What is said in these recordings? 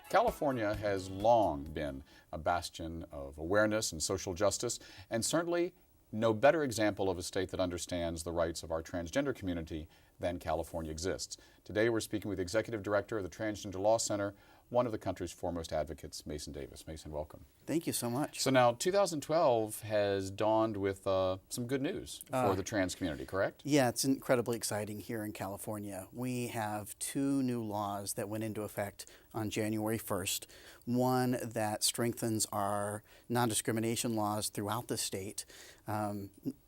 California has long been a bastion of awareness and social justice, and certainly no better example of a state that understands the rights of our transgender community than California exists. Today we're speaking with the Executive Director of the Transgender Law Center, one of the country's foremost advocates, Masen Davis. Masen, welcome. Thank you so much. So now 2012 has dawned with some good news for the trans community, correct? Yeah, it's incredibly exciting here in California. We have two new laws that went into effect on January 1st. One that strengthens our non-discrimination laws throughout the state.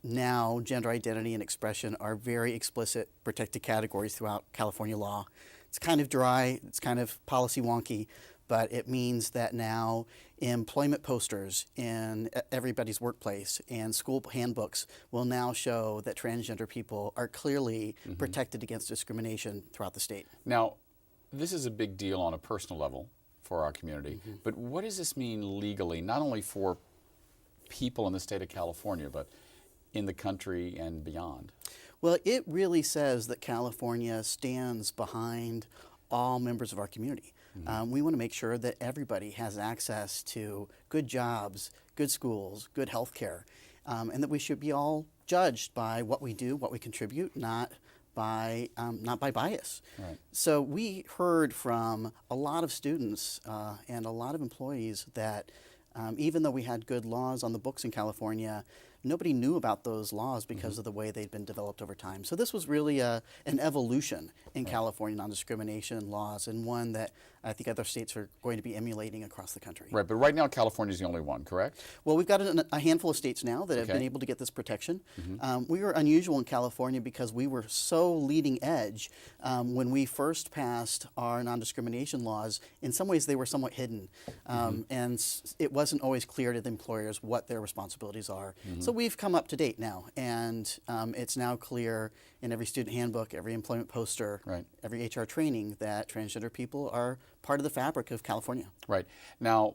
Now, gender identity and expression are very explicit protected categories throughout California law. It's kind of dry, it's kind of policy wonky, but it means that now employment posters in everybody's workplace and school handbooks will now show that transgender people are clearly protected against discrimination throughout the state. Now, this is a big deal on a personal level for our community, but what does this mean legally, not only for people in the state of California, but in the country and beyond? Well, it really says that California stands behind all members of our community. We want to make sure that everybody has access to good jobs, good schools, good health care, and that we should be all judged by what we do, what we contribute, not by bias. Right. So we heard from a lot of students and a lot of employees that even though we had good laws on the books in California, nobody knew about those laws because of the way they'd been developed over time. So this was really an evolution in California non-discrimination laws, and one that I think other states are going to be emulating across the country. Right, but right now California is the only one, correct? Well, we've got a handful of states now that have been able to get this protection. We were unusual in California because we were so leading edge. When we first passed our non-discrimination laws, in some ways they were somewhat hidden, and it wasn't always clear to the employers what their responsibilities are. So we've come up to date now, and it's now clear in every student handbook, every employment poster, every HR training that transgender people are part of the fabric of California. Right. Now,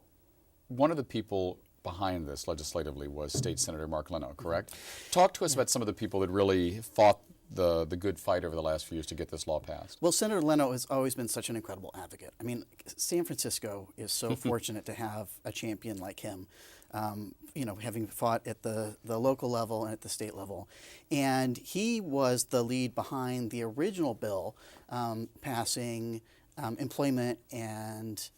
one of the people behind this legislatively was State Senator Mark Leno, correct? Talk to us about some of the people that really fought the good fight over the last few years to get this law passed. Well, Senator Leno has always been such an incredible advocate. I mean, San Francisco is so fortunate to have a champion like him. You know, having fought at the local level and at the state level. And he was the lead behind the original bill passing employment and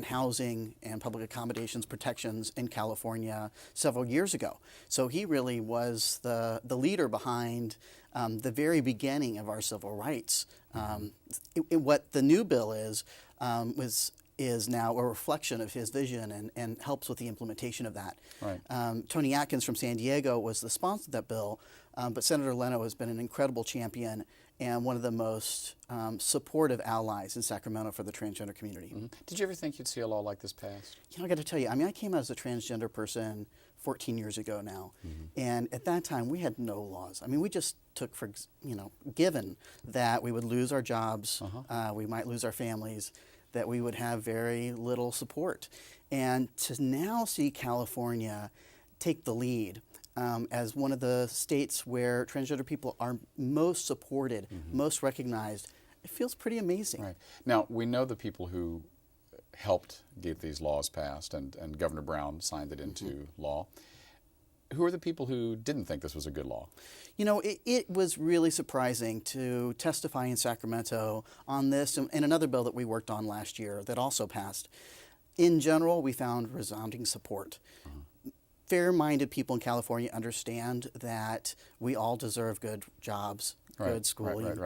housing and public accommodations protections in California several years ago. So he really was the leader behind the very beginning of our civil rights. What the new bill is now a reflection of his vision and helps with the implementation of that. Right. Tony Atkins from San Diego was the sponsor of that bill, but Senator Leno has been an incredible champion and one of the most supportive allies in Sacramento for the transgender community. Did you ever think you'd see a law like this passed? You know, I got to tell you, I mean, I came out as a transgender person 14 years ago now, and at that time we had no laws. I mean, we just took for, given that we would lose our jobs, we might lose our families, that we would have very little support. And to now see California take the lead as one of the states where transgender people are most supported, most recognized, it feels pretty amazing. Right. Now, we know the people who helped get these laws passed, and Governor Brown signed it into law. Who are the people who didn't think this was a good law? You know, it was really surprising to testify in Sacramento on this and another bill that we worked on last year that also passed. In general, we found resounding support. Fair-minded people in California understand that we all deserve good jobs, good schooling.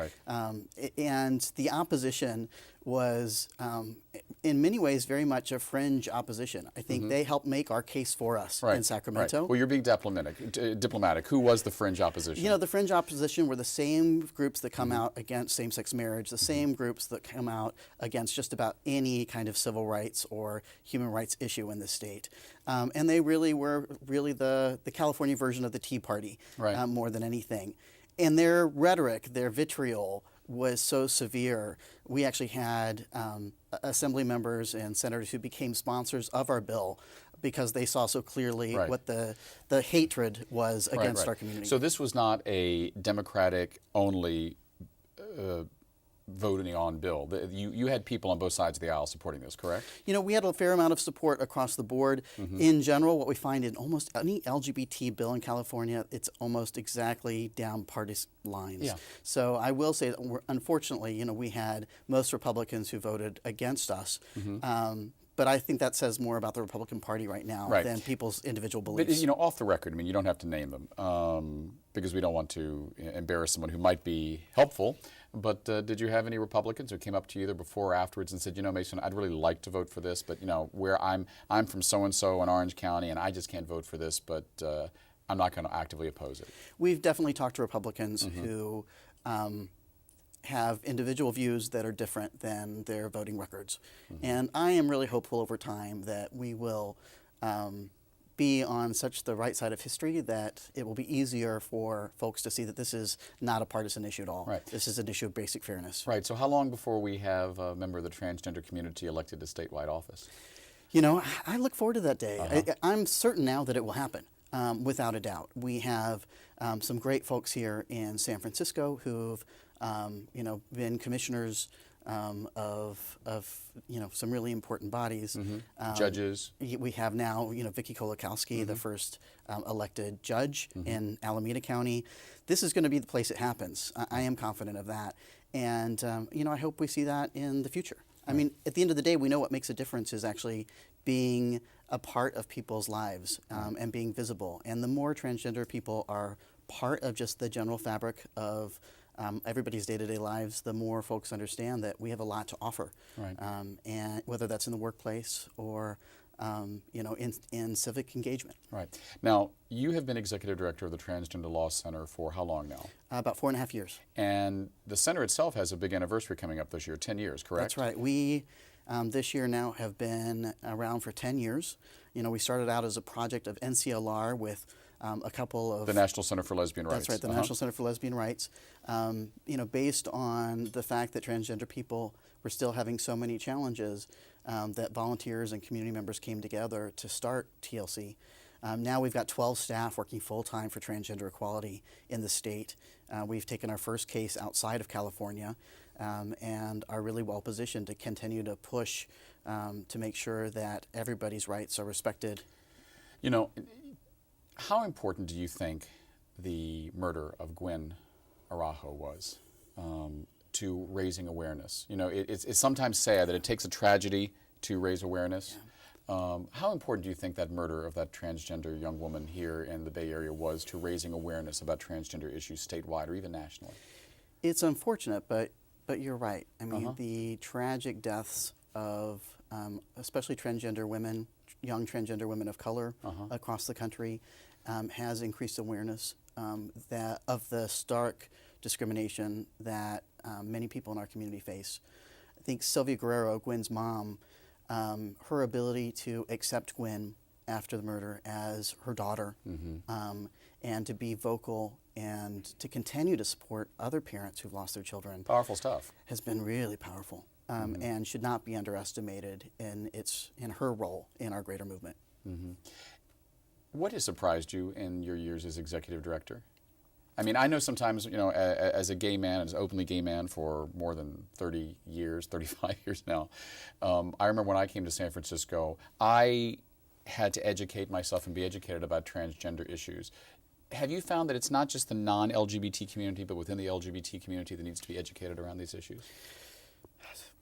And the opposition was, in many ways, very much a fringe opposition. I think they helped make our case for us in Sacramento. Well, you're being diplomatic. Who was the fringe opposition? You know, the fringe opposition were the same groups that come out against same-sex marriage, the same groups that come out against just about any kind of civil rights or human rights issue in the state. And they really were the California version of the Tea Party more than anything. And their rhetoric, their vitriol, was so severe. We actually had assembly members and senators who became sponsors of our bill because they saw so clearly what the hatred was against our community. So this was not a Democratic-only voting on bill. You had people on both sides of the aisle supporting this, correct? You know, we had a fair amount of support across the board. In general, what we find in almost any LGBT bill in California, it's almost exactly down party lines. Yeah. So I will say that unfortunately, you know, we had most Republicans who voted against us. But I think that says more about the Republican Party right now than people's individual beliefs. But, you know, off the record, I mean, you don't have to name them because we don't want to embarrass someone who might be helpful. But did you have any Republicans who came up to you either before or afterwards and said, you know, Mason, I'd really like to vote for this, but, you know, where I'm from so-and-so in Orange County, and I just can't vote for this, but I'm not going to actively oppose it? We've definitely talked to Republicans who have individual views that are different than their voting records. And I am really hopeful over time that we will be on such the right side of history that it will be easier for folks to see that this is not a partisan issue at all. Right. This is an issue of basic fairness. Right. So how long before we have a member of the transgender community elected to statewide office? You know, I look forward to that day. I'm certain now that it will happen, without a doubt. We have some great folks here in San Francisco who've you know, been commissioners of you know, some really important bodies. Judges. We have now, you know, Vicki Kolakowski, the first elected judge in Alameda County. This is going to be the place it happens. I am confident of that, and you know, I hope we see that in the future. I mean, at the end of the day, we know what makes a difference is actually being a part of people's lives and being visible. And the more transgender people are part of just the general fabric of everybody's day-to-day lives, the more folks understand that we have a lot to offer. Right. And whether that's in the workplace or you know, in civic engagement. Right. Now, you have been executive director of the Transgender Law Center for how long now? About 4.5 years. And the center itself has a big anniversary coming up this year, 10 years, correct? That's right. We, this year now, have been around for 10 years. You know, we started out as a project of NCLR with a couple of... The National Center for Lesbian Rights. That's right, the National Center for Lesbian Rights. You know, based on the fact that transgender people were still having so many challenges, that volunteers and community members came together to start TLC. Now we've got 12 staff working full-time for transgender equality in the state. We've taken our first case outside of California and are really well positioned to continue to push to make sure that everybody's rights are respected. You know, how important do you think the murder of Gwen Araujo was to raising awareness? You know, it's sometimes sad that it takes a tragedy to raise awareness. Yeah. How important do you think that murder of that transgender young woman here in the Bay Area was to raising awareness about transgender issues statewide or even nationally? It's unfortunate, but you're right. I mean, the tragic deaths of especially transgender women, young transgender women of color across the country has increased awareness that of the stark discrimination that many people in our community face. I think Sylvia Guerrero, Gwen's mom, her ability to accept Gwen after the murder as her daughter and to be vocal and to continue to support other parents who've lost their children. Powerful stuff. Has been really powerful and should not be underestimated in her role in our greater movement. What has surprised you in your years as executive director? I mean, I know sometimes, you know, as a gay man, as an openly gay man for more than 30 years, 35 years now, I remember when I came to San Francisco, I had to educate myself and be educated about transgender issues. Have you found that it's not just the non-LGBT community, but within the LGBT community that needs to be educated around these issues?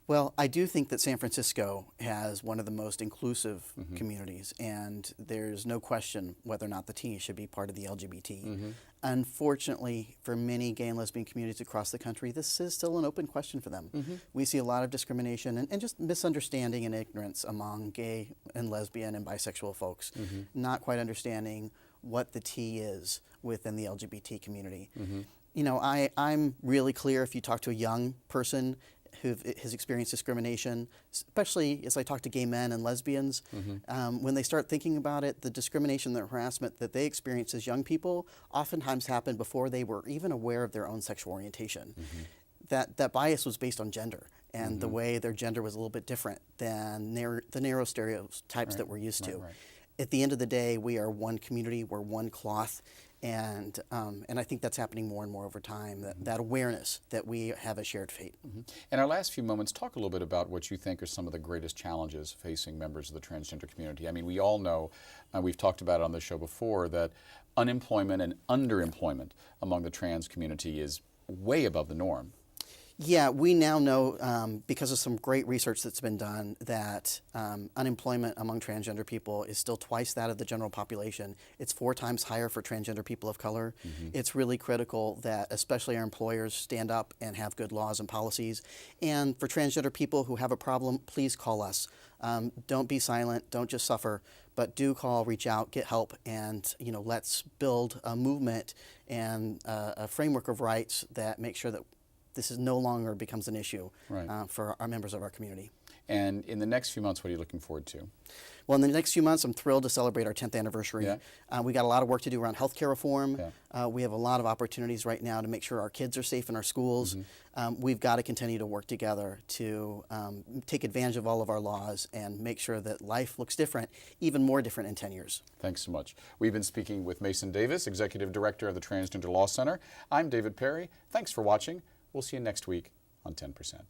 Well, I do think that San Francisco has one of the most inclusive communities, and there's no question whether or not the T should be part of the LGBT. Unfortunately, for many gay and lesbian communities across the country, this is still an open question for them. We see a lot of discrimination and just misunderstanding and ignorance among gay and lesbian and bisexual folks, not quite understanding what the T is within the LGBT community. You know, I'm really clear if you talk to a young person who has experienced discrimination, especially as I talk to gay men and lesbians, when they start thinking about it, the discrimination, the harassment that they experience as young people oftentimes happened before they were even aware of their own sexual orientation. That bias was based on gender and the way their gender was a little bit different than the narrow stereotypes that we're used to. At the end of the day, we are one community, we're one cloth, And I think that's happening more and more over time, that awareness that we have a shared fate. In our last few moments, talk a little bit about what you think are some of the greatest challenges facing members of the transgender community. I mean, we all know, we've talked about it on the show before, that unemployment and underemployment among the trans community is way above the norm. Yeah, we now know, because of some great research that's been done, that unemployment among transgender people is still twice that of the general population. It's 4 times higher for transgender people of color. It's really critical that especially our employers stand up and have good laws and policies. And for transgender people who have a problem, please call us. Don't be silent, don't just suffer, but do call, reach out, get help, and let's build a movement and a framework of rights that make sure that this is no longer becomes an issue for our members of our community. And in the next few months, what are you looking forward to? Well, in the next few months, I'm thrilled to celebrate our 10th anniversary. We got a lot of work to do around healthcare reform. We have a lot of opportunities right now to make sure our kids are safe in our schools. We've got to continue to work together to take advantage of all of our laws and make sure that life looks different, even more different in 10 years. Thanks so much. We've been speaking with Masen Davis, Executive Director of the Transgender Law Center. I'm David Perry. Thanks for watching. We'll see you next week on 10%.